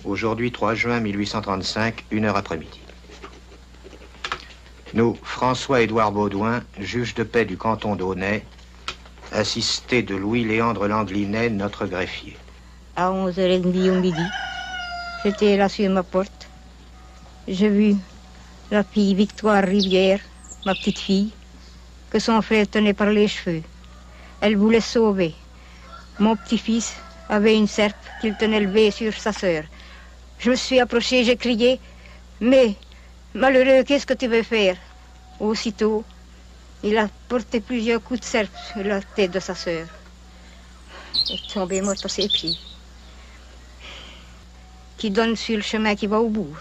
Aujourd'hui, 3 juin 1835, 1h après-midi. Nous, François-Édouard Baudouin, juge de paix du canton d'Aunay, assisté de Louis-Léandre Langlinet, notre greffier. À 11h30 au midi, j'étais là sur ma porte. J'ai vu la fille Victoire Rivière, ma petite fille, que son frère tenait par les cheveux. Elle voulait sauver. Mon petit-fils avait une serpe qu'il tenait levée sur sa sœur. Je me suis approchée, j'ai crié « Mais, malheureux, qu'est-ce que tu veux faire ?» Aussitôt, il a porté plusieurs coups de serpe sur la tête de sa sœur. Il est tombé mort à ses pieds, qui donne sur le chemin qui va au bourg.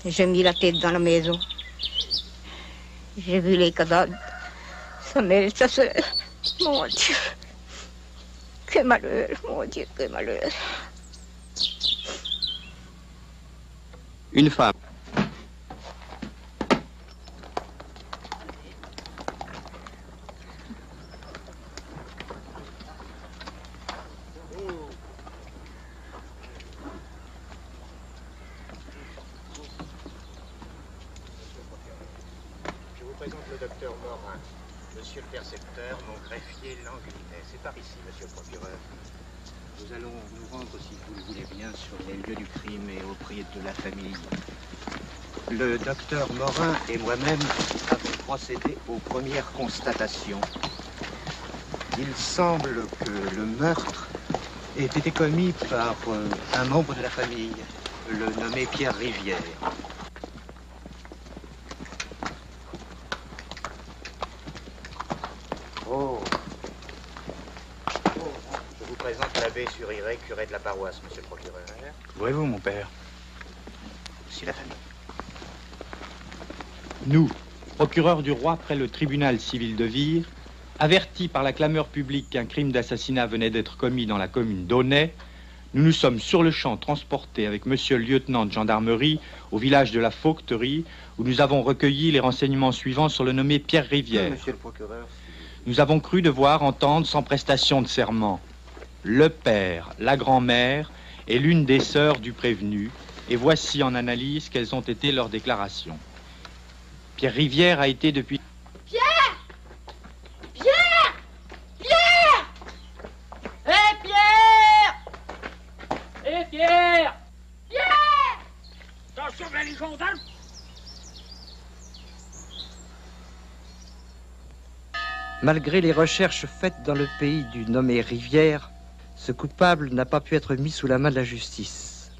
J'ai mis la tête dans la maison. J'ai vu les cadavres, sa mère et sa sœur. Mon Dieu, que malheur, mon Dieu, que malheur. Une femme. Je vous présente le docteur Morin, monsieur le percepteur, mon greffier Langlinet. C'est par ici, monsieur le procureur. Nous allons nous rendre, si vous le voulez bien, sur les lieux du crime et auprès de la famille. Le docteur Morin et moi-même avons procédé aux premières constatations. Il semble que le meurtre ait été commis par un membre de la famille, le nommé Pierre Rivière. Je vous présente l'abbé Suriré, curé de la paroisse, monsieur le procureur. Voyez-vous, mon père? C'est la famille. Nous, procureurs du roi près le tribunal civil de Vire, avertis par la clameur publique qu'un crime d'assassinat venait d'être commis dans la commune d'Aunay, nous nous sommes sur le champ transportés avec monsieur le lieutenant de gendarmerie au village de la Fauqueterie, où nous avons recueilli les renseignements suivants sur le nommé Pierre Rivière. Monsieur le procureur. Nous avons cru devoir entendre sans prestation de serment le père, la grand-mère et l'une des sœurs du prévenu, et voici en analyse quelles ont été leurs déclarations. Pierre Rivière a été depuis... Pierre! Pierre! Pierre! Hé, Pierre! Hé, Pierre! Pierre! Attention, là, les gendarmes! Malgré les recherches faites dans le pays du nommé Rivière, ce coupable n'a pas pu être mis sous la main de la justice.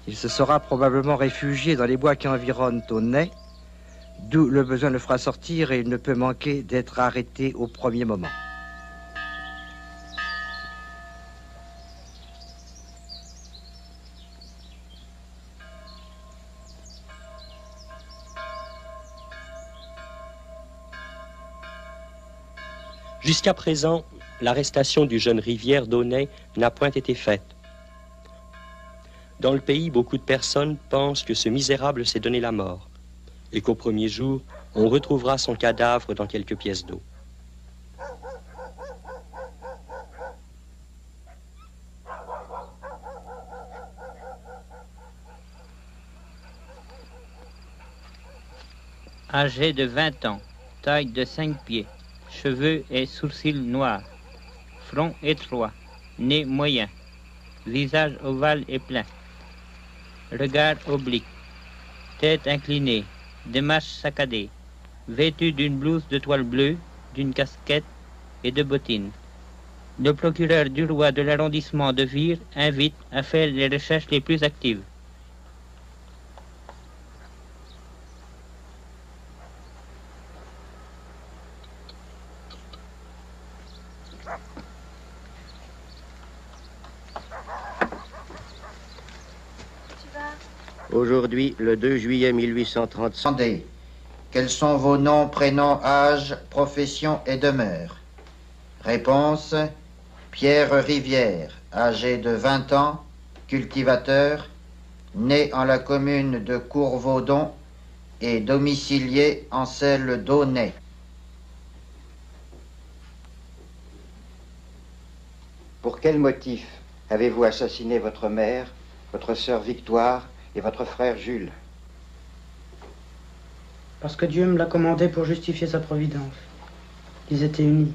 Il se sera probablement réfugié dans les bois qui environnent Aunay, d'où le besoin le fera sortir et il ne peut manquer d'être arrêté au premier moment. Jusqu'à présent, l'arrestation du jeune Rivière d'Aunay n'a point été faite. Dans le pays, beaucoup de personnes pensent que ce misérable s'est donné la mort et qu'au premier jour, on retrouvera son cadavre dans quelques pièces d'eau. Âgé de 20 ans, taille de 5 pieds, cheveux et sourcils noirs, front étroit, nez moyen, visage ovale et plein, regard oblique, tête inclinée, démarche saccadée, vêtu d'une blouse de toile bleue, d'une casquette et de bottines. Le procureur du roi de l'arrondissement de Vire invite à faire les recherches les plus actives. Aujourd'hui, le 2 juillet 1830. Attendez, quels sont vos noms, prénoms, âge, profession et demeure? Réponse, Pierre Rivière, âgé de 20 ans, cultivateur, né en la commune de Courvaudon et domicilié en celle d'Aunay. Pour quel motif avez-vous assassiné votre mère, votre sœur Victoire et votre frère Jules? Parce que Dieu me l'a commandé pour justifier sa providence. Ils étaient unis.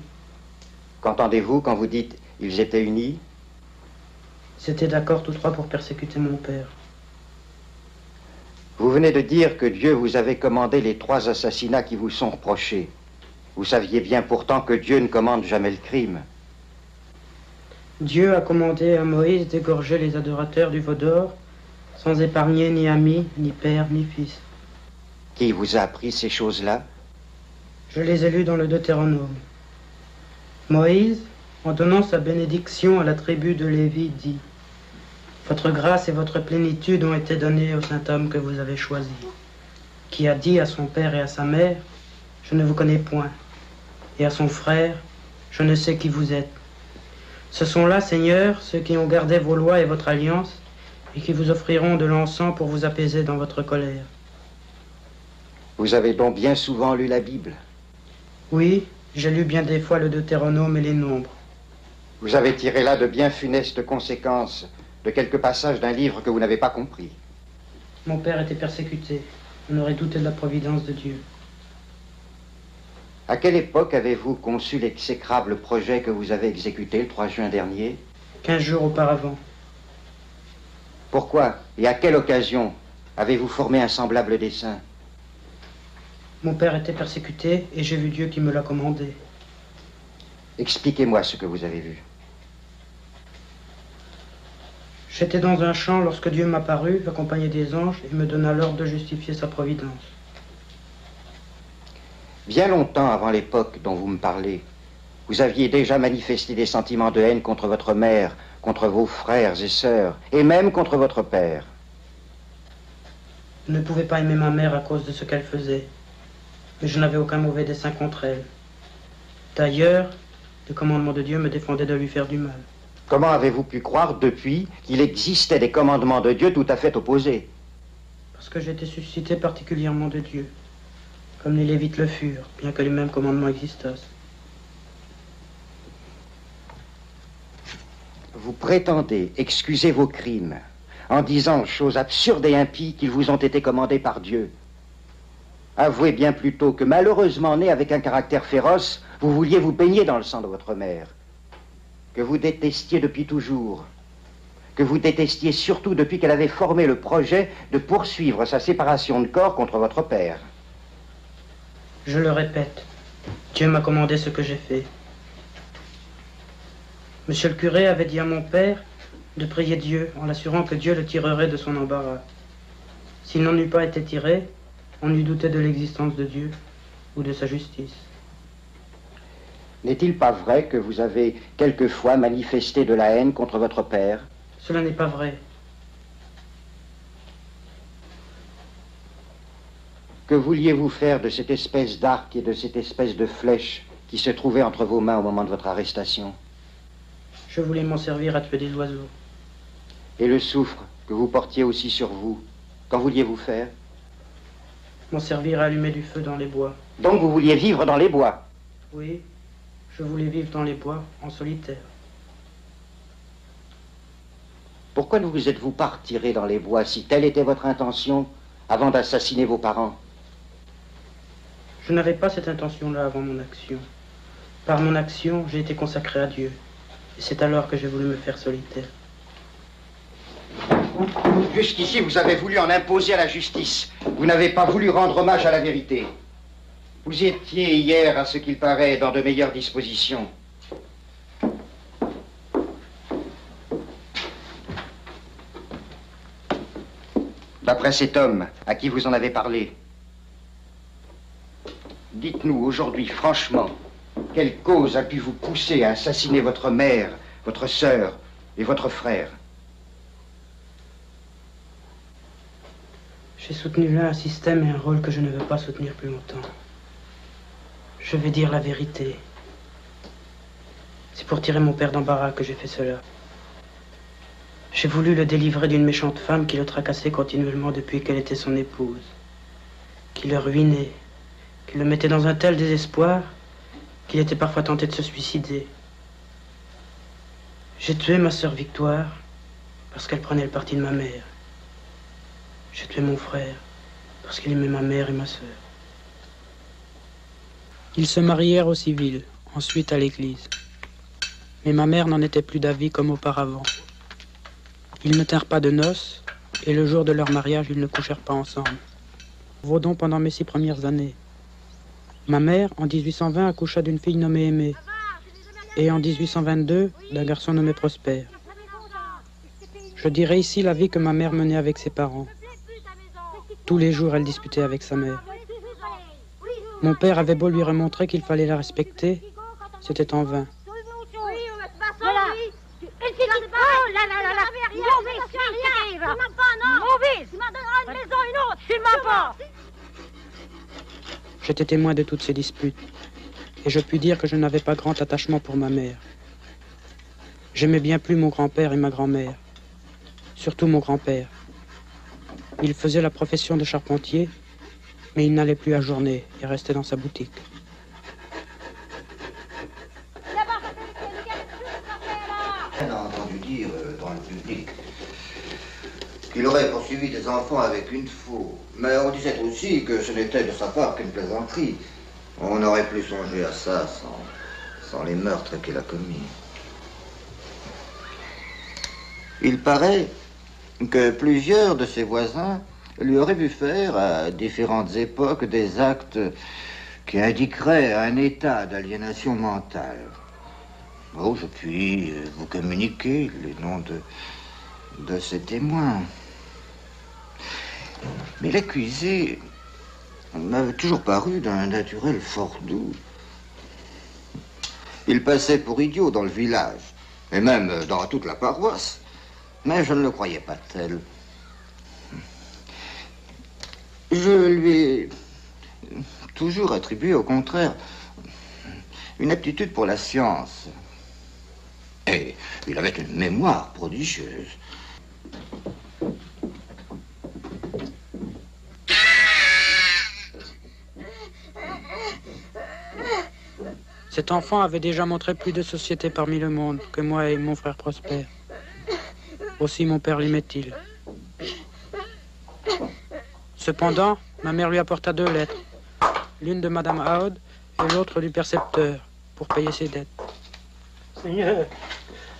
Qu'entendez-vous quand vous dites « ils étaient unis » ? Ils étaient d'accord tous trois pour persécuter mon père. Vous venez de dire que Dieu vous avait commandé les 3 assassinats qui vous sont reprochés. Vous saviez bien pourtant que Dieu ne commande jamais le crime. Dieu a commandé à Moïse d'égorger les adorateurs du veau d'or, sans épargner ni amis, ni père, ni fils. Qui vous a appris ces choses-là? Je les ai lues dans le Deutéronome. Moïse, en donnant sa bénédiction à la tribu de Lévi, dit: votre grâce et votre plénitude ont été données au saint homme que vous avez choisi, qui a dit à son père et à sa mère: je ne vous connais point, et à son frère: je ne sais qui vous êtes. Ce sont là, Seigneur, ceux qui ont gardé vos lois et votre alliance, et qui vous offriront de l'encens pour vous apaiser dans votre colère. Vous avez donc bien souvent lu la Bible? Oui, j'ai lu bien des fois le Deutéronome et les Nombres. Vous avez tiré là de bien funestes conséquences de quelques passages d'un livre que vous n'avez pas compris. Mon père était persécuté. On aurait douté de la providence de Dieu. À quelle époque avez-vous conçu l'exécrable projet que vous avez exécuté le 3 juin dernier? 15 jours auparavant. Pourquoi et à quelle occasion avez-vous formé un semblable dessein? Mon père était persécuté et j'ai vu Dieu qui me l'a commandé. Expliquez-moi ce que vous avez vu. J'étais dans un champ lorsque Dieu m'apparut, accompagné des anges, et me donna l'ordre de justifier sa providence. Bien longtemps avant l'époque dont vous me parlez, vous aviez déjà manifesté des sentiments de haine contre votre mère, contre vos frères et sœurs, et même contre votre père. Je ne pouvais pas aimer ma mère à cause de ce qu'elle faisait, mais je n'avais aucun mauvais dessein contre elle. D'ailleurs, le commandement de Dieu me défendait de lui faire du mal. Comment avez-vous pu croire depuis qu'il existait des commandements de Dieu tout à fait opposés? Parce que j'étais suscité particulièrement de Dieu, comme les Lévites le furent, bien que les mêmes commandements existassent. Vous prétendez excuser vos crimes en disant, chose absurde et impie, qu'ils vous ont été commandés par Dieu. Avouez bien plutôt que, malheureusement né avec un caractère féroce, vous vouliez vous baigner dans le sang de votre mère, que vous détestiez depuis toujours, que vous détestiez surtout depuis qu'elle avait formé le projet de poursuivre sa séparation de corps contre votre père. Je le répète, Dieu m'a commandé ce que j'ai fait. Monsieur le curé avait dit à mon père de prier Dieu en l'assurant que Dieu le tirerait de son embarras. S'il n'en eût pas été tiré, on eût douté de l'existence de Dieu ou de sa justice. N'est-il pas vrai que vous avez quelquefois manifesté de la haine contre votre père? Cela n'est pas vrai. Que vouliez-vous faire de cette espèce d'arc et de cette espèce de flèche qui se trouvait entre vos mains au moment de votre arrestation? Je voulais m'en servir à tuer des oiseaux. Et le soufre que vous portiez aussi sur vous, qu'en vouliez-vous faire? M'en servir à allumer du feu dans les bois. Donc vous vouliez vivre dans les bois? Oui, je voulais vivre dans les bois, en solitaire. Pourquoi ne vous êtes-vous pas retiré dans les bois si telle était votre intention avant d'assassiner vos parents? Je n'avais pas cette intention-là avant mon action. Par mon action, j'ai été consacré à Dieu. Et c'est alors que j'ai voulu me faire solitaire. Jusqu'ici, vous avez voulu en imposer à la justice. Vous n'avez pas voulu rendre hommage à la vérité. Vous étiez hier, à ce qu'il paraît, dans de meilleures dispositions. D'après cet homme à qui vous en avez parlé, dites-nous aujourd'hui franchement, quelle cause a pu vous pousser à assassiner votre mère, votre sœur et votre frère? J'ai soutenu là un système et un rôle que je ne veux pas soutenir plus longtemps. Je vais dire la vérité. C'est pour tirer mon père d'embarras que j'ai fait cela. J'ai voulu le délivrer d'une méchante femme qui le tracassait continuellement depuis qu'elle était son épouse, qui le ruinait, qui le mettait dans un tel désespoir qu'il était parfois tenté de se suicider. J'ai tué ma sœur Victoire parce qu'elle prenait le parti de ma mère. J'ai tué mon frère parce qu'il aimait ma mère et ma sœur. Ils se marièrent au civil, ensuite à l'église. Mais ma mère n'en était plus d'avis comme auparavant. Ils ne tinrent pas de noces, et le jour de leur mariage, ils ne couchèrent pas ensemble. Vaudon pendant mes 6 premières années. Ma mère, en 1820, accoucha d'une fille nommée Aimée, et en 1822, d'un garçon nommé Prosper. Je dirai ici la vie que ma mère menait avec ses parents. Tous les jours, elle disputait avec sa mère. Mon père avait beau lui remontrer qu'il fallait la respecter, c'était en vain. Voilà. Oh là là là là. Mauvais. Tu m'en donneras une maison, une autre. Tu m'en pas. J'étais témoin de toutes ces disputes, et je puis dire que je n'avais pas grand attachement pour ma mère. J'aimais bien plus mon grand-père et ma grand-mère, surtout mon grand-père. Il faisait la profession de charpentier, mais il n'allait plus à journée et restait dans sa boutique. On a entendu dire dans le public qu'il aurait poursuivi des enfants avec une faux. Mais on disait aussi que ce n'était de sa part qu'une plaisanterie. On n'aurait plus songé à ça sans les meurtres qu'il a commis. Il paraît que plusieurs de ses voisins lui auraient vu faire à différentes époques des actes qui indiqueraient un état d'aliénation mentale. Oh, je puis vous communiquer les noms de ces témoins. Mais l'accusé m'avait toujours paru d'un naturel fort doux. Il passait pour idiot dans le village, et même dans toute la paroisse. Mais je ne le croyais pas tel. Je lui ai toujours attribué, au contraire, une aptitude pour la science. Et il avait une mémoire prodigieuse. Cet enfant avait déjà montré plus de société parmi le monde que moi et mon frère Prosper. Aussi mon père l'aimait-il. Cependant, ma mère lui apporta 2 lettres. L'une de Madame Aud et l'autre du percepteur, pour payer ses dettes. Seigneur,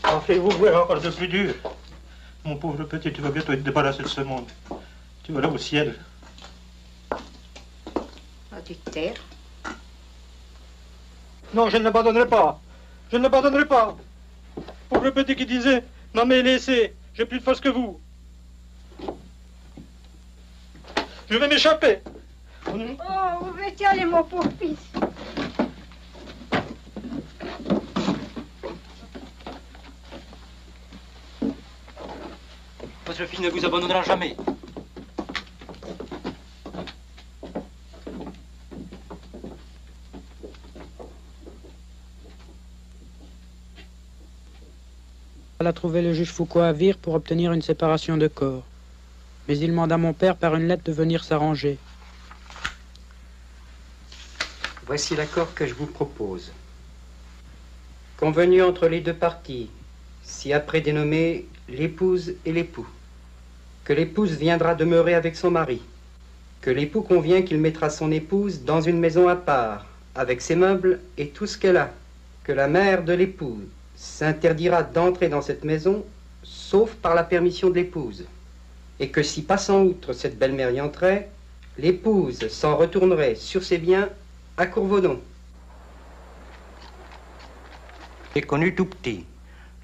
en faites-vous voir encore de plus dur. Mon pauvre petit, tu vas bientôt être débarrassé de ce monde. Tu vas là au ciel. Ah, tu te taires. Non, je ne l'abandonnerai pas. Je ne l'abandonnerai pas. Pauvre petit qui disait, maman est laissée, j'ai plus de force que vous. Je vais m'échapper. Oh, où veux-tu aller, mon pauvre fils? Votre fille ne vous abandonnera jamais. Elle a trouvé le juge Foucault à Vire pour obtenir une séparation de corps. Mais il manda mon père par une lettre de venir s'arranger. Voici l'accord que je vous propose. Convenu entre les 2 parties, si après dénommé l'épouse et l'époux, que l'épouse viendra demeurer avec son mari, que l'époux convient qu'il mettra son épouse dans une maison à part, avec ses meubles et tout ce qu'elle a, que la mère de l'épouse s'interdira d'entrer dans cette maison, sauf par la permission de l'épouse, et que si passant outre cette belle-mère y entrait, l'épouse s'en retournerait sur ses biens à Courvaudon. J'ai connu tout petit.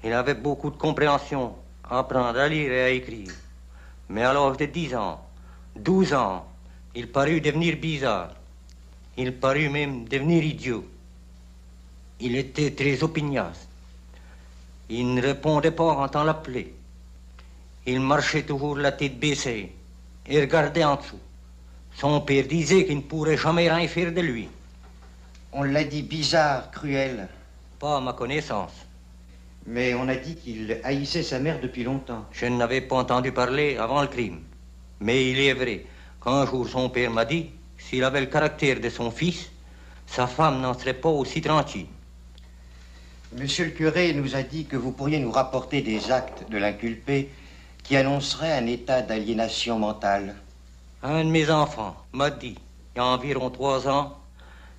Il avait beaucoup de compréhension, à apprendre à lire et à écrire. Mais à l'âge de 10 ans, 12 ans, il parut devenir bizarre. Il parut même devenir idiot. Il était très opiniâtre. Il ne répondait pas quand on l'appelait. Il marchait toujours la tête baissée et regardait en dessous. Son père disait qu'il ne pourrait jamais rien faire de lui. On l'a dit bizarre, cruel. Pas à ma connaissance. Mais on a dit qu'il haïssait sa mère depuis longtemps. Je n'avais pas entendu parler avant le crime. Mais il est vrai qu'un jour son père m'a dit, s'il avait le caractère de son fils, sa femme n'en serait pas aussi tranquille. Monsieur le curé nous a dit que vous pourriez nous rapporter des actes de l'inculpé qui annonceraient un état d'aliénation mentale. Un de mes enfants m'a dit, il y a environ 3 ans,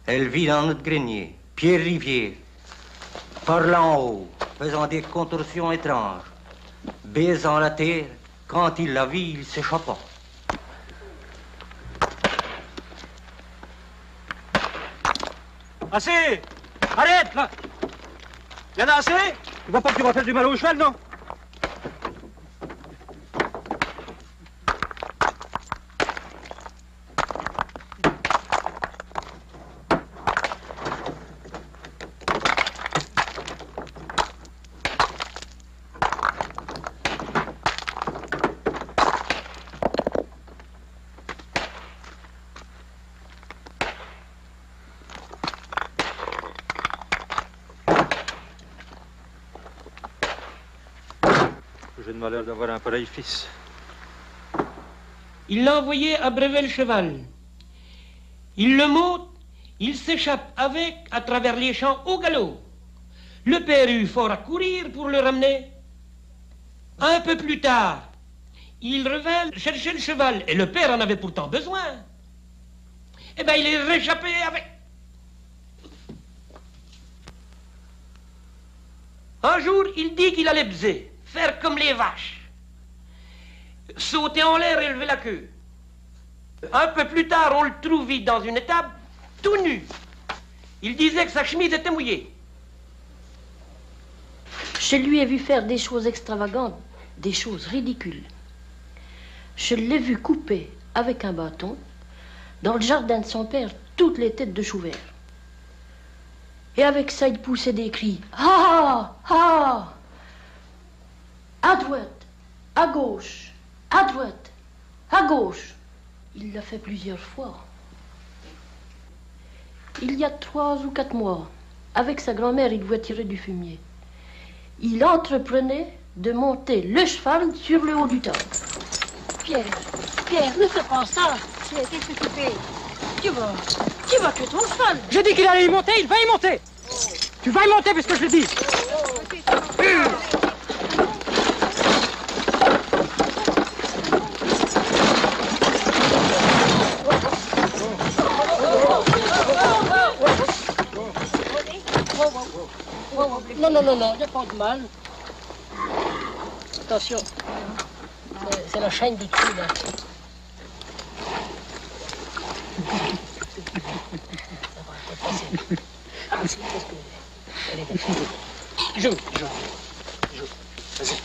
elle vit dans notre grenier, Pierre Rivière, parlant en haut, faisant des contorsions étranges, baisant la terre. Quand il la vit, il s'échappa. Assez! Arrête, là! Y en a assez? Tu vois pas que tu vas faire du mal au cheval, non? J'ai le malheur d'avoir un pareil fils. Il l'a envoyé à Brével cheval. Il le monte, il s'échappe avec à travers les champs au galop. Le père eut fort à courir pour le ramener. Un peu plus tard, il revint chercher le cheval, et le père en avait pourtant besoin. Eh bien, il est réchappé avec... Un jour, il dit qu'il allait baiser, faire comme les vaches. Sauter en l'air et lever la queue. Un peu plus tard, on le trouve vite dans une étable, tout nu. Il disait que sa chemise était mouillée. Je lui ai vu faire des choses extravagantes, des choses ridicules. Je l'ai vu couper avec un bâton, dans le jardin de son père, toutes les têtes de chou vert. Et avec ça, il poussait des cris. Ah! Ah! À droite, à gauche, à droite, à gauche. Il l'a fait plusieurs fois. Il y a 3 ou 4 mois, avec sa grand-mère, il doit tirer du fumier. Il entreprenait de monter le cheval sur le haut du table. Pierre, ne fais pas ça. Qu'est-ce que tu fais? Tu vas tuer ton cheval. J'ai dit qu'il allait y monter, il va y monter. Tu vas y monter parce que je le dis. Non, il n'y a pas de mal. Attention, c'est la chaîne du dessus, là. Joue. Vas-y.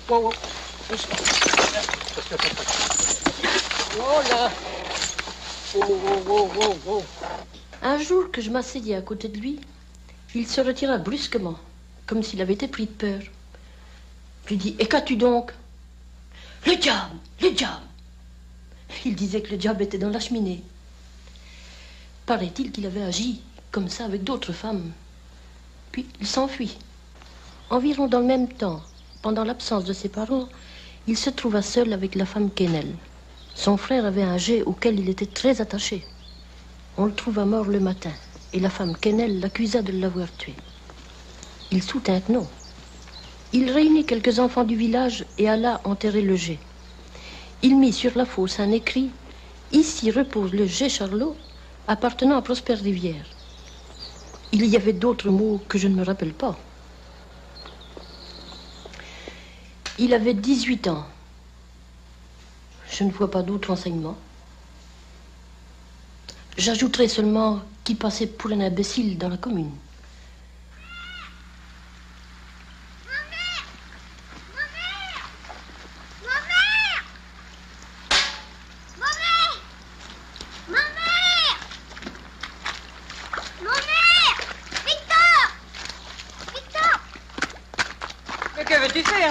Wow. Oh là. Oh. Un jour que je m'asseyais à côté de lui, il se retira brusquement, comme s'il avait été pris de peur. Je lui dis, et qu'as-tu donc? Le diable. Il disait que le diable était dans la cheminée. Paraît-il qu'il avait agi comme ça avec d'autres femmes. Puis il s'enfuit. Environ dans le même temps, pendant l'absence de ses parents, il se trouva seul avec la femme Quesnel. Son frère avait un jet auquel il était très attaché. On le trouva mort le matin, et la femme Quesnel l'accusa de l'avoir tué. Il soutint que non. Il réunit quelques enfants du village et alla enterrer le jet. Il mit sur la fosse un écrit « Ici repose le jet Charlot, appartenant à Prosper Rivière ». Il y avait d'autres mots que je ne me rappelle pas. Il avait 18 ans. Je ne vois pas d'autres renseignements. J'ajouterai seulement qu'il passait pour un imbécile dans la commune.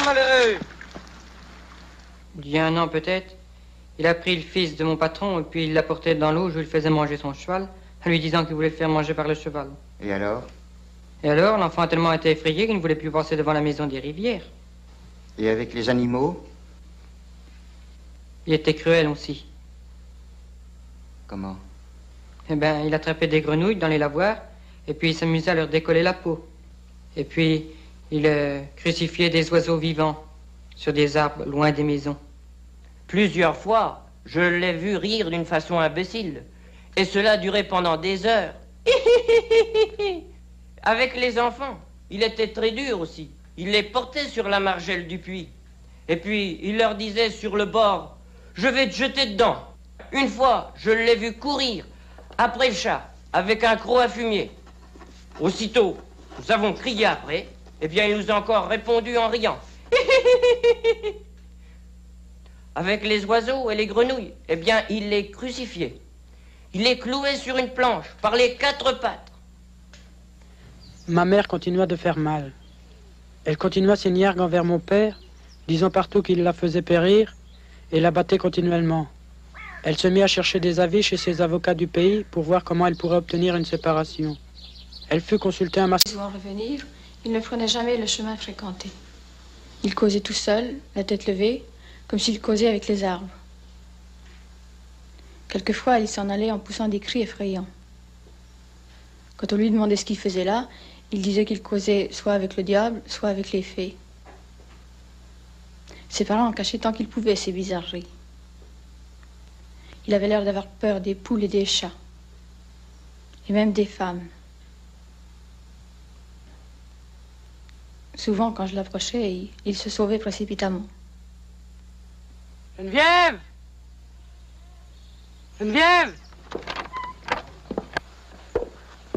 Malheureux. Il y a 1 an peut-être, il a pris le fils de mon patron et puis il l'a porté dans l'eau où je lui faisais manger son cheval, en lui disant qu'il voulait le faire manger par le cheval. Et alors? Et alors, l'enfant a tellement été effrayé qu'il ne voulait plus passer devant la maison des Rivières. Et avec les animaux? Il était cruel aussi. Comment? Eh bien, il attrapait des grenouilles dans les lavoirs, Et puis il s'amusait à leur décoller la peau. Et puis il crucifiait des oiseaux vivants sur des arbres loin des maisons. Plusieurs fois, je l'ai vu rire d'une façon imbécile. Et cela durait pendant des heures. Avec les enfants, il était très dur aussi. Il les portait sur la margelle du puits. Et puis, il leur disait sur le bord, « Je vais te jeter dedans. » Une fois, je l'ai vu courir après le chat, avec un croc à fumier. Aussitôt, nous avons crié après. Eh bien, il nous a encore répondu en riant. Avec les oiseaux et les grenouilles, eh bien, il les crucifiait. Il les clouait sur une planche, par les 4 pattes. Ma mère continua de faire mal. Elle continua ses niaises envers mon père, disant partout qu'il la faisait périr, et la battait continuellement. Elle se mit à chercher des avis chez ses avocats du pays pour voir comment elle pourrait obtenir une séparation. Elle fut consultée un maçon. Souvent revenir, il ne prenait jamais le chemin fréquenté. Il causait tout seul, la tête levée, comme s'il causait avec les arbres. Quelquefois, il s'en allait en poussant des cris effrayants. Quand on lui demandait ce qu'il faisait là, il disait qu'il causait soit avec le diable, soit avec les fées. Ses parents en cachaient tant qu'ils pouvaient ces bizarreries. Il avait l'air d'avoir peur des poules et des chats, et même des femmes. Souvent, quand je l'approchais, il se sauvait précipitamment. Geneviève! Geneviève!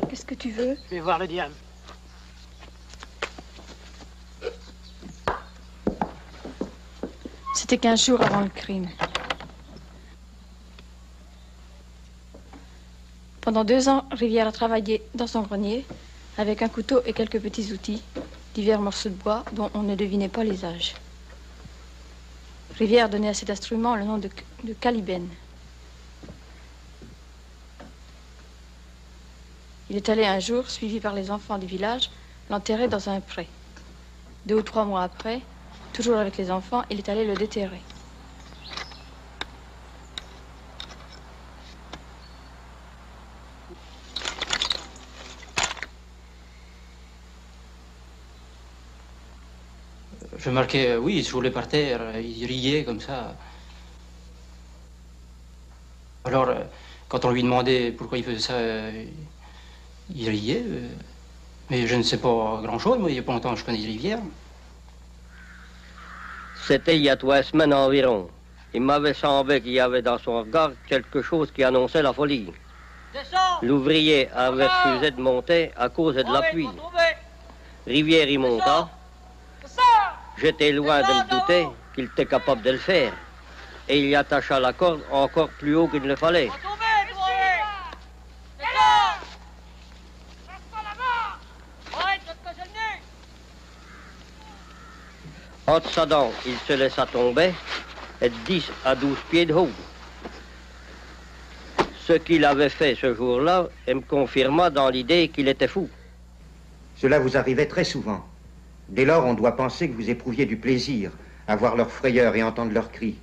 Qu'est-ce que tu veux? Je vais voir le diable. C'était 15 jours avant le crime. Pendant 2 ans, Rivière a travaillé dans son grenier avec un couteau et quelques petits outils, divers morceaux de bois dont on ne devinait pas les âges. Rivière donnait à cet instrument le nom de calibène. Il est allé un jour, suivi par les enfants du village, l'enterrer dans un pré. 2 ou 3 mois après, toujours avec les enfants, il est allé le déterrer. Je marquais, oui, il se roulait par terre, il riait comme ça. Alors, quand on lui demandait pourquoi il faisait ça, il riait. Mais je ne sais pas grand-chose, moi, il n'y a pas longtemps que je connais Rivière. C'était il y a 3 semaines environ. Il m'avait semblé qu'il y avait dans son regard quelque chose qui annonçait la folie. L'ouvrier avait refusé de monter à cause de la pluie. Rivière y monta. J'étais loin de me douter qu'il était capable de le faire. Et il y attacha la corde encore plus haut qu'il ne le fallait. En ça donc, il se laissa tomber et 10 à 12 pieds de haut. Ce qu'il avait fait ce jour-là me confirma dans l'idée qu'il était fou. Cela vous arrivait très souvent. Dès lors, on doit penser que vous éprouviez du plaisir à voir leurs frayeurs et entendre leurs cris.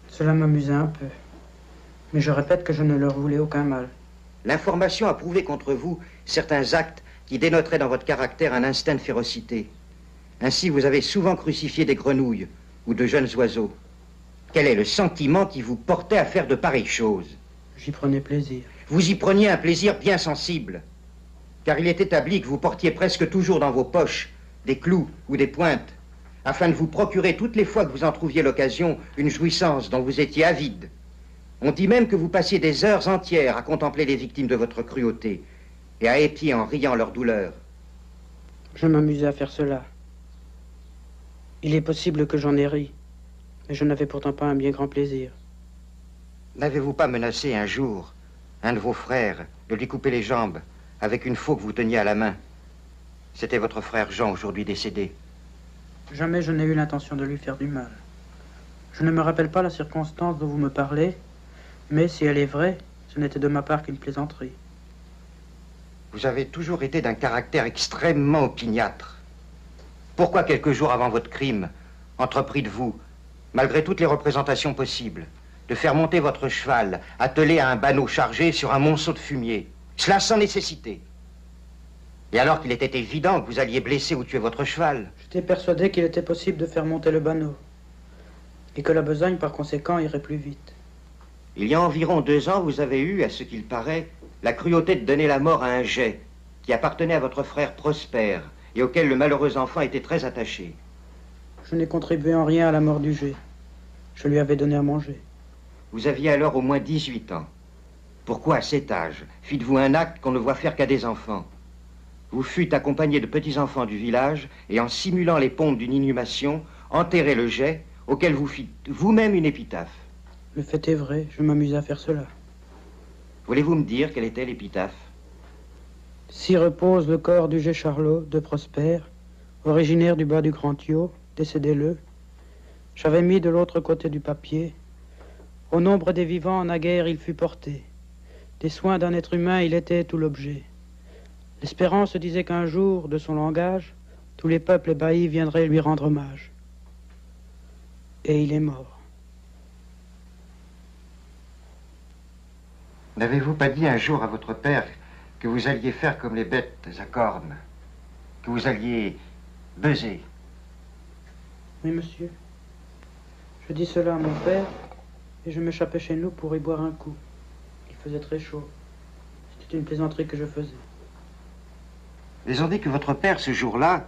Cela m'amusait un peu. Mais je répète que je ne leur voulais aucun mal. L'information a prouvé contre vous certains actes qui dénoteraient dans votre caractère un instinct de férocité. Ainsi, vous avez souvent crucifié des grenouilles ou de jeunes oiseaux. Quel est le sentiment qui vous portait à faire de pareilles choses? J'y prenais plaisir. Vous y preniez un plaisir bien sensible, car il est établi que vous portiez presque toujours dans vos poches des clous ou des pointes, afin de vous procurer toutes les fois que vous en trouviez l'occasion une jouissance dont vous étiez avide. On dit même que vous passiez des heures entières à contempler les victimes de votre cruauté et à épier en riant leur douleur. Je m'amusais à faire cela. Il est possible que j'en ai ri, mais je n'avais pourtant pas un bien grand plaisir. N'avez-vous pas menacé un jour un de vos frères de lui couper les jambes avec une faux que vous teniez à la main? C'était votre frère Jean, aujourd'hui décédé. Jamais je n'ai eu l'intention de lui faire du mal. Je ne me rappelle pas la circonstance dont vous me parlez, mais si elle est vraie, ce n'était de ma part qu'une plaisanterie. Vous avez toujours été d'un caractère extrêmement opiniâtre. Pourquoi, quelques jours avant votre crime, entrepris de vous, malgré toutes les représentations possibles, de faire monter votre cheval, attelé à un banneau chargé sur un monceau de fumier, cela sans nécessité? Et alors qu'il était évident que vous alliez blesser ou tuer votre cheval. J'étais persuadé qu'il était possible de faire monter le banneau. Et que la besogne, par conséquent, irait plus vite. Il y a environ 2 ans, vous avez eu, à ce qu'il paraît, la cruauté de donner la mort à un geais qui appartenait à votre frère Prosper et auquel le malheureux enfant était très attaché. Je n'ai contribué en rien à la mort du geais. Je lui avais donné à manger. Vous aviez alors au moins 18 ans. Pourquoi, à cet âge, fîtes-vous un acte qu'on ne voit faire qu'à des enfants? Vous fûtes accompagné de petits-enfants du village et, en simulant les pompes d'une inhumation, enterré le geais auquel vous fîtes vous-même une épitaphe. Le fait est vrai, je m'amusais à faire cela. Voulez-vous me dire quelle était l'épitaphe? S'y repose le corps du geais Charlot de Prosper, originaire du bas du Grand Thio, décédé le. J'avais mis de l'autre côté du papier. Au nombre des vivants, naguère, il fut porté. Des soins d'un être humain, il était tout l'objet. L'espérance disait qu'un jour, de son langage, tous les peuples ébahis viendraient lui rendre hommage. Et il est mort. N'avez-vous pas dit un jour à votre père que vous alliez faire comme les bêtes à cornes, que vous alliez beuser? Oui, monsieur. Je dis cela à mon père, et je m'échappais chez nous pour y boire un coup. Il faisait très chaud. C'était une plaisanterie que je faisais. Ils ont dit que votre père, ce jour-là,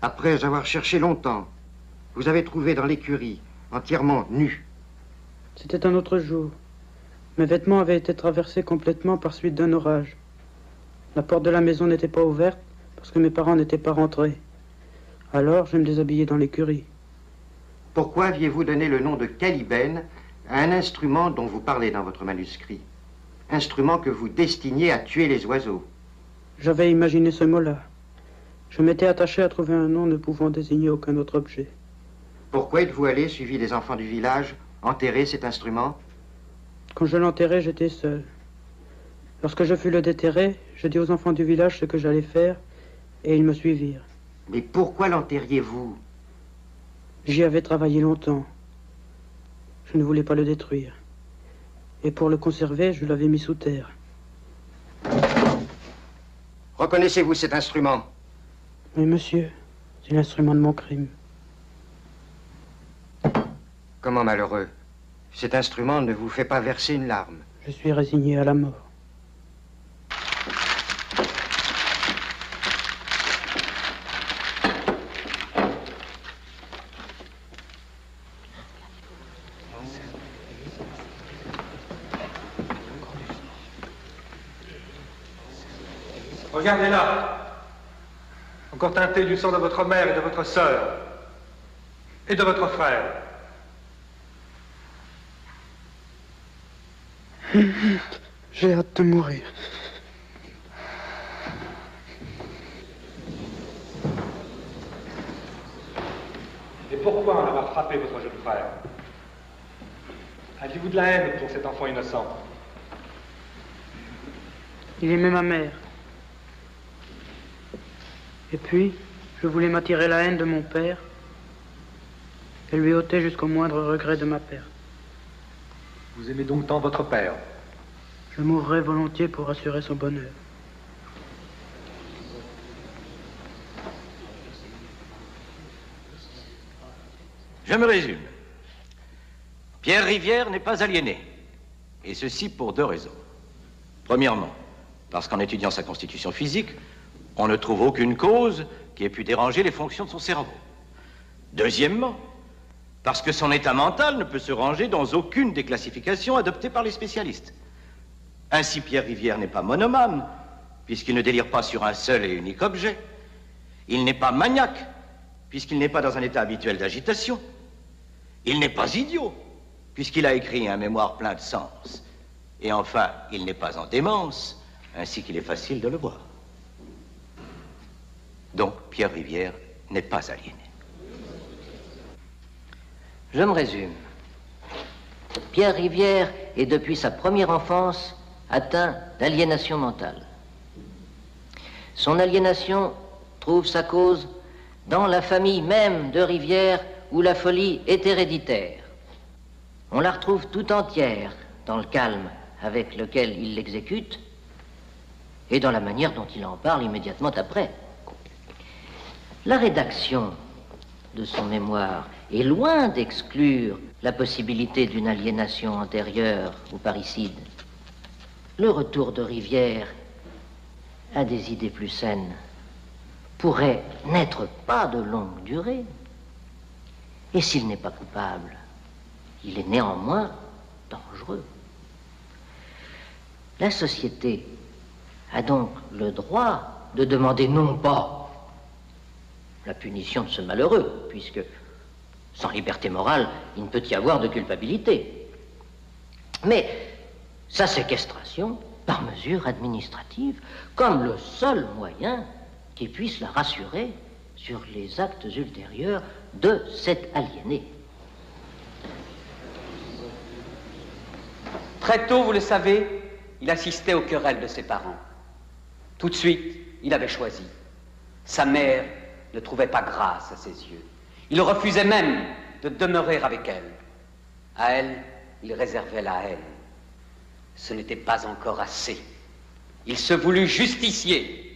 après avoir cherché longtemps, vous avez trouvé dans l'écurie, entièrement nu. C'était un autre jour. Mes vêtements avaient été traversés complètement par suite d'un orage. La porte de la maison n'était pas ouverte parce que mes parents n'étaient pas rentrés. Alors, je me déshabillais dans l'écurie. Pourquoi aviez-vous donné le nom de calibène à un instrument dont vous parlez dans votre manuscrit? Instrument que vous destiniez à tuer les oiseaux. J'avais imaginé ce mot-là. Je m'étais attaché à trouver un nom ne pouvant désigner aucun autre objet. Pourquoi êtes-vous allé, suivi des enfants du village, enterrer cet instrument? Quand je l'enterrai, j'étais seul. Lorsque je fus le déterrer, je dis aux enfants du village ce que j'allais faire, et ils me suivirent. Mais pourquoi l'enterriez-vous? J'y avais travaillé longtemps. Je ne voulais pas le détruire. Et pour le conserver, je l'avais mis sous terre. Reconnaissez-vous cet instrument? Oui, monsieur. C'est l'instrument de mon crime. Comment malheureux? Cet instrument ne vous fait pas verser une larme. Je suis résigné à la mort. Regardez-la, encore teintée du sang de votre mère et de votre sœur, et de votre frère. J'ai hâte de mourir. Et pourquoi en avoir frappé votre jeune frère? Aviez-vous de la haine pour cet enfant innocent? Il aimait ma mère. Et puis, je voulais m'attirer la haine de mon père et lui ôter jusqu'au moindre regret de ma perte. Vous aimez donc tant votre père? Je mourrais volontiers pour assurer son bonheur. Je me résume. Pierre Rivière n'est pas aliéné. Et ceci pour 2 raisons. Premièrement, parce qu'en étudiant sa constitution physique, on ne trouve aucune cause qui ait pu déranger les fonctions de son cerveau. Deuxièmement, parce que son état mental ne peut se ranger dans aucune des classifications adoptées par les spécialistes. Ainsi, Pierre Rivière n'est pas monomane, puisqu'il ne délire pas sur un seul et unique objet. Il n'est pas maniaque, puisqu'il n'est pas dans un état habituel d'agitation. Il n'est pas idiot, puisqu'il a écrit un mémoire plein de sens. Et enfin, il n'est pas en démence, ainsi qu'il est facile de le voir. Donc, Pierre Rivière n'est pas aliéné. Je me résume. Pierre Rivière est depuis sa première enfance atteint d'aliénation mentale. Son aliénation trouve sa cause dans la famille même de Rivière où la folie est héréditaire. On la retrouve tout entière dans le calme avec lequel il l'exécute et dans la manière dont il en parle immédiatement après. La rédaction de son mémoire est loin d'exclure la possibilité d'une aliénation antérieure au parricide. Le retour de Rivière à des idées plus saines pourrait n'être pas de longue durée. Et s'il n'est pas coupable, il est néanmoins dangereux. La société a donc le droit de demander non pas la punition de ce malheureux, puisque sans liberté morale, il ne peut y avoir de culpabilité, mais sa séquestration par mesure administrative comme le seul moyen qui puisse la rassurer sur les actes ultérieurs de cet aliéné. Très tôt, vous le savez, il assistait aux querelles de ses parents. Tout de suite, il avait choisi. Sa mère ne trouvait pas grâce à ses yeux. Il refusait même de demeurer avec elle. À elle, il réservait la haine. Ce n'était pas encore assez. Il se voulut justicier.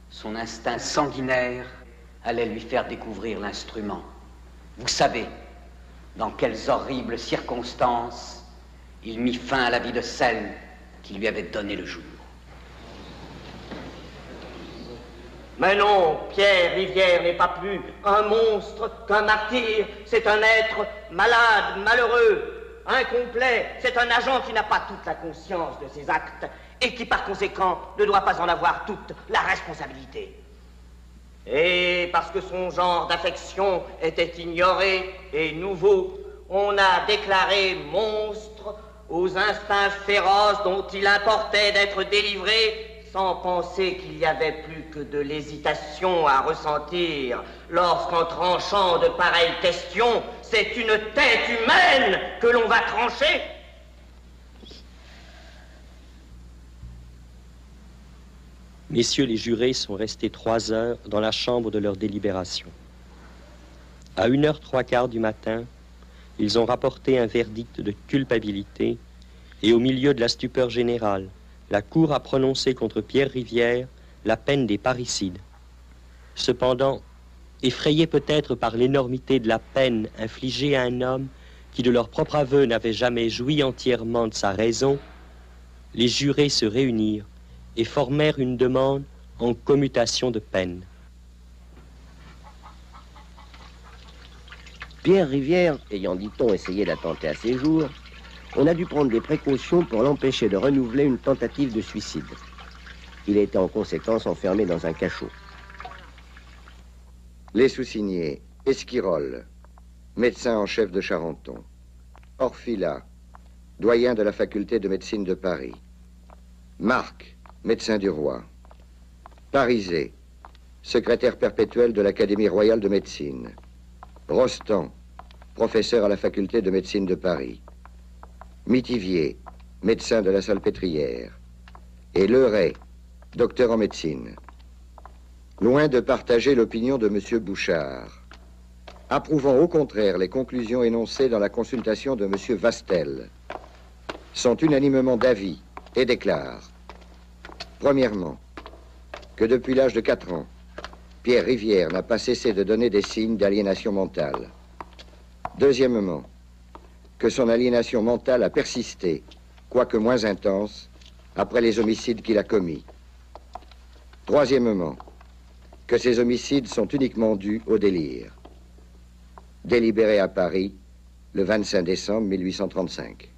Son instinct sanguinaire allait lui faire découvrir l'instrument. Vous savez dans quelles horribles circonstances il mit fin à la vie de celle qui lui avait donné le jour. Mais non, Pierre Rivière n'est pas plus un monstre qu'un martyr. C'est un être malade, malheureux, incomplet. C'est un agent qui n'a pas toute la conscience de ses actes et qui, par conséquent, ne doit pas en avoir toute la responsabilité. Et parce que son genre d'affection était ignoré et nouveau, on a déclaré monstre aux instincts féroces dont il importait d'être délivré, sans penser qu'il y avait plus que de l'hésitation à ressentir lorsqu'en tranchant de pareilles questions, c'est une tête humaine que l'on va trancher. Messieurs les jurés sont restés 3 heures dans la chambre de leur délibération. À 1h03 du matin, ils ont rapporté un verdict de culpabilité et au milieu de la stupeur générale, la Cour a prononcé contre Pierre Rivière la peine des parricides. Cependant, effrayés peut-être par l'énormité de la peine infligée à un homme qui, de leur propre aveu, n'avait jamais joui entièrement de sa raison, les jurés se réunirent et formèrent une demande en commutation de peine. Pierre Rivière, ayant, dit-on, essayé d'attenter à ses jours, on a dû prendre des précautions pour l'empêcher de renouveler une tentative de suicide. Il a été en conséquence enfermé dans un cachot. Les sous-signés, Esquirol, médecin en chef de Charenton. Orfila, doyen de la faculté de médecine de Paris. Marc, médecin du roi. Parisé, secrétaire perpétuel de l'Académie royale de médecine. Rostand, professeur à la faculté de médecine de Paris. Mitivier, médecin de la Salpêtrière. Et Leray, docteur en médecine. Loin de partager l'opinion de M. Bouchard, approuvant au contraire les conclusions énoncées dans la consultation de M. Vastel, sont unanimement d'avis et déclarent, premièrement, que depuis l'âge de 4 ans, Pierre Rivière n'a pas cessé de donner des signes d'aliénation mentale. Deuxièmement, que son aliénation mentale a persisté, quoique moins intense, après les homicides qu'il a commis. Troisièmement, que ces homicides sont uniquement dus au délire. Délibéré à Paris, le 25 décembre 1835.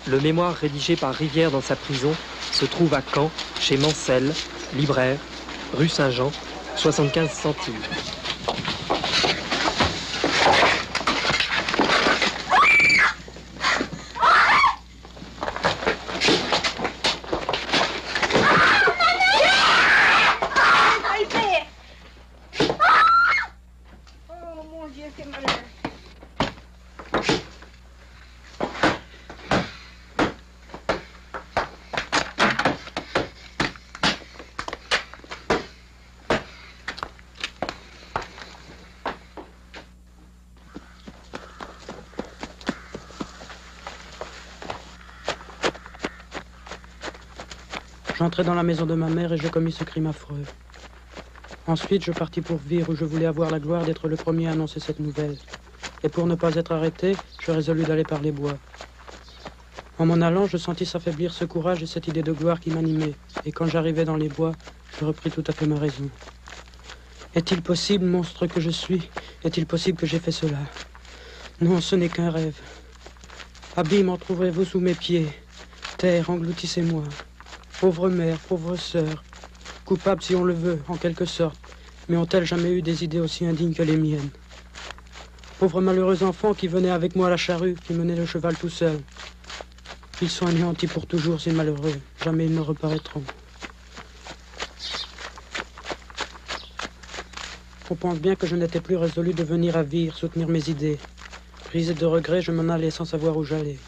Le mémoire rédigé par Rivière dans sa prison se trouve à Caen, chez Mancel, libraire, rue Saint-Jean, 75 centimes. J'entrai dans la maison de ma mère et je commis ce crime affreux. Ensuite, je partis pour Vire, où je voulais avoir la gloire d'être le premier à annoncer cette nouvelle. Et pour ne pas être arrêté, je résolus d'aller par les bois. En m'en allant, je sentis s'affaiblir ce courage et cette idée de gloire qui m'animait. Et quand j'arrivai dans les bois, je repris tout à fait ma raison. Est-il possible, monstre que je suis, est-il possible que j'ai fait cela? Non, ce n'est qu'un rêve. Abîme, en trouverez-vous sous mes pieds. Terre, engloutissez-moi. Pauvre mère, pauvre sœur, coupable si on le veut, en quelque sorte, mais ont-elles jamais eu des idées aussi indignes que les miennes? Pauvre malheureux enfant qui venait avec moi à la charrue, qui menait le cheval tout seul. Ils sont anéantis pour toujours, ces malheureux. Jamais ils ne reparaîtront. On pense bien que je n'étais plus résolu de venir à Vire, soutenir mes idées. Brisé de regrets, je m'en allais sans savoir où j'allais.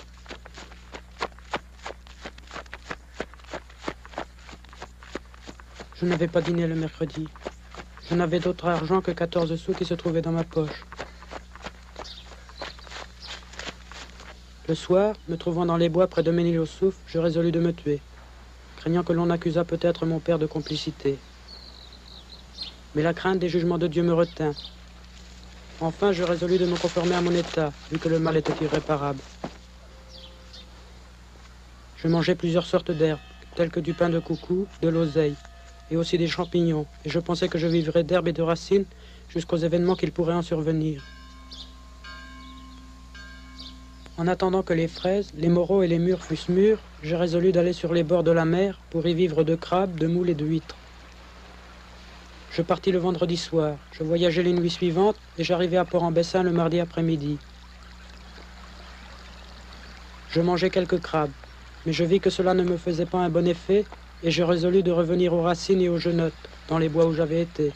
Je n'avais pas dîné le mercredi. Je n'avais d'autre argent que 14 sous qui se trouvaient dans ma poche. Le soir, me trouvant dans les bois près de Ménil-au-Souf, je résolus de me tuer, craignant que l'on accusât peut-être mon père de complicité. Mais la crainte des jugements de Dieu me retint. Enfin, je résolus de me conformer à mon état, vu que le mal était irréparable. Je mangeais plusieurs sortes d'herbes, telles que du pain de coucou, de l'oseille, et aussi des champignons, et je pensais que je vivrais d'herbes et de racines jusqu'aux événements qu'il pourrait en survenir. En attendant que les fraises, les moreaux et les mûres fussent mûrs, je résolus d'aller sur les bords de la mer pour y vivre de crabes, de moules et de huîtres. Je partis le vendredi soir, je voyageai les nuits suivantes et j'arrivai à Port-en-Bessin le mardi après-midi. Je mangeai quelques crabes, mais je vis que cela ne me faisait pas un bon effet et je résolus de revenir aux racines et aux genottes, dans les bois où j'avais été.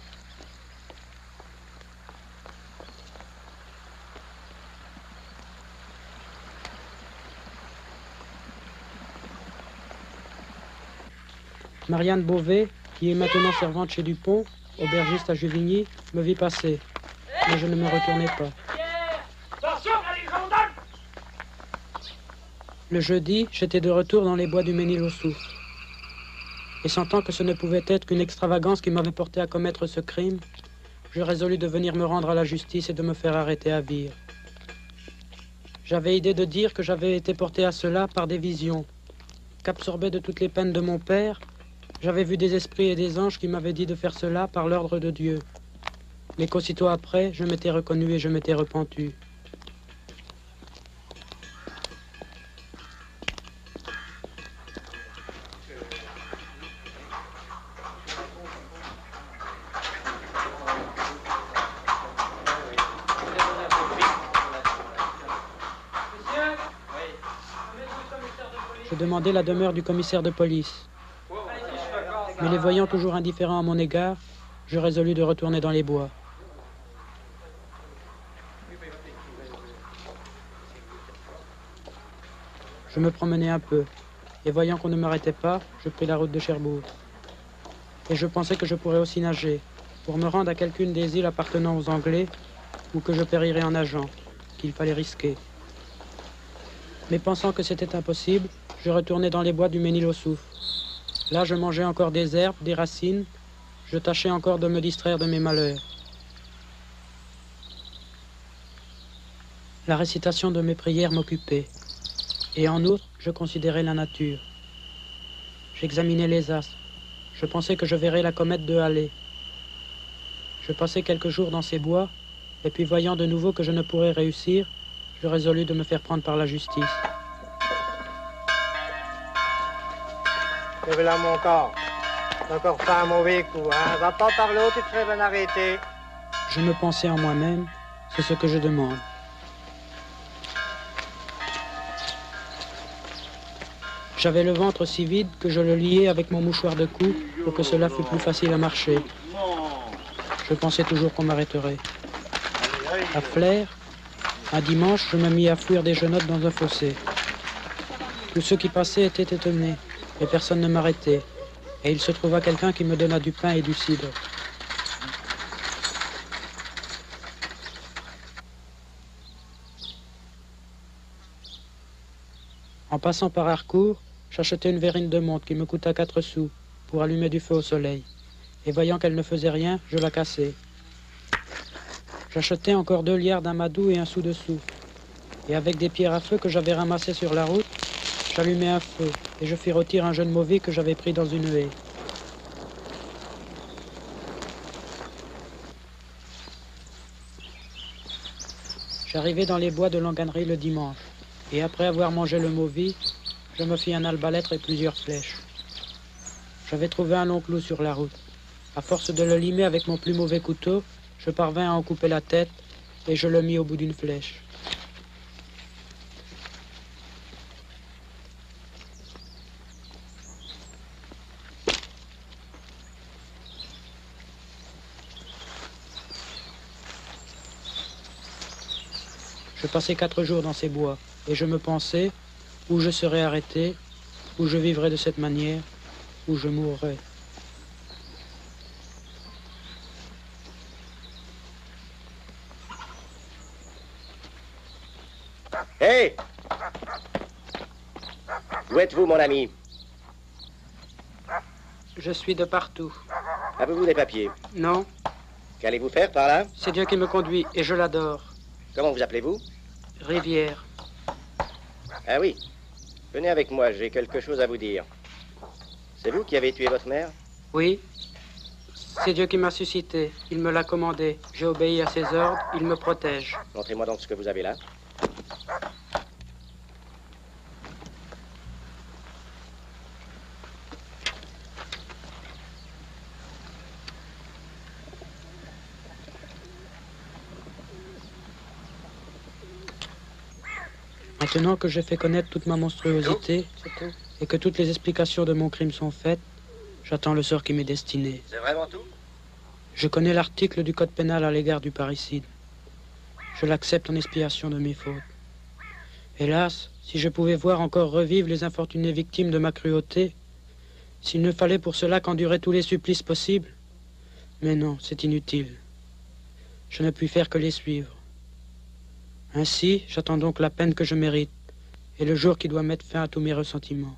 Marianne Beauvais, qui est maintenant servante chez Dupont, aubergiste à Juvigny, me vit passer, mais je ne me retournai pas. Le jeudi, j'étais de retour dans les bois du Ménil-au-Souf. Et sentant que ce ne pouvait être qu'une extravagance qui m'avait porté à commettre ce crime, je résolus de venir me rendre à la justice et de me faire arrêter à Vire. J'avais idée de dire que j'avais été porté à cela par des visions, qu'absorbé de toutes les peines de mon père, j'avais vu des esprits et des anges qui m'avaient dit de faire cela par l'ordre de Dieu. Mais qu'aussitôt après, je m'étais reconnu et je m'étais repenti. Je demandai la demeure du commissaire de police. Mais les voyant toujours indifférents à mon égard, je résolus de retourner dans les bois. Je me promenais un peu, et voyant qu'on ne m'arrêtait pas, je pris la route de Cherbourg. Et je pensais que je pourrais aussi nager, pour me rendre à quelqu'une des îles appartenant aux Anglais, ou que je périrais en nageant, qu'il fallait risquer. Mais pensant que c'était impossible, je retournai dans les bois du Ménil-au-Souf. Là, je mangeais encore des herbes, des racines. Je tâchais encore de me distraire de mes malheurs. La récitation de mes prières m'occupait. Et en outre, je considérais la nature. J'examinais les astres. Je pensais que je verrais la comète de Halley. Je passai quelques jours dans ces bois, et puis voyant de nouveau que je ne pourrais réussir, je résolus de me faire prendre par la justice. Et voilà mon corps. T'as encore fait un mauvais coup, hein. Va pas par l'eau, tu te ferais bien arrêter. Je me pensais en moi-même, c'est ce que je demande. J'avais le ventre si vide que je le liais avec mon mouchoir de cou pour que cela fût plus facile à marcher. Je pensais toujours qu'on m'arrêterait. À Flers, un dimanche, je me mis à fouir des genottes dans un fossé. Tous ceux qui passaient étaient étonnés. Et personne ne m'arrêtait, et il se trouva quelqu'un qui me donna du pain et du cidre. En passant par Harcourt, J'achetai une verrine de montre qui me coûta 4 sous pour allumer du feu au soleil. Et voyant qu'elle ne faisait rien, je la cassai. J'achetai encore 2 liards d'amadou et 1 sou de soufre. Et avec des pierres à feu que j'avais ramassées sur la route, j'allumai un feu et je fis rôtir un jeune mauvais que j'avais pris dans une haie. J'arrivai dans les bois de Langanerie le dimanche, et après avoir mangé le mauvais, je me fis un arbalètre et plusieurs flèches. J'avais trouvé un long clou sur la route. À force de le limer avec mon plus mauvais couteau, je parvins à en couper la tête et je le mis au bout d'une flèche. Je passai 4 jours dans ces bois, et je me pensais, où je serais arrêté, où je vivrais de cette manière, où je mourrais. Hé! Où êtes-vous, mon ami? Je suis de partout. Avez-vous des papiers? Non. Qu'allez-vous faire par là? C'est Dieu qui me conduit, et je l'adore. Comment vous appelez-vous? Rivière. Ah oui. Venez avec moi, j'ai quelque chose à vous dire. C'est vous qui avez tué votre mère? Oui. C'est Dieu qui m'a suscité. Il me l'a commandé. J'ai obéi à ses ordres. Il me protège. Montrez-moi donc ce que vous avez là. Maintenant que j'ai fait connaître toute ma monstruosité et que toutes les explications de mon crime sont faites, j'attends le sort qui m'est destiné. C'est vraiment tout? Je connais l'article du code pénal à l'égard du parricide. Je l'accepte en expiation de mes fautes. Hélas, si je pouvais voir encore revivre les infortunées victimes de ma cruauté, s'il ne fallait pour cela qu'endurer tous les supplices possibles, mais non, c'est inutile. Je ne puis faire que les suivre. Ainsi, j'attends donc la peine que je mérite, et le jour qui doit mettre fin à tous mes ressentiments.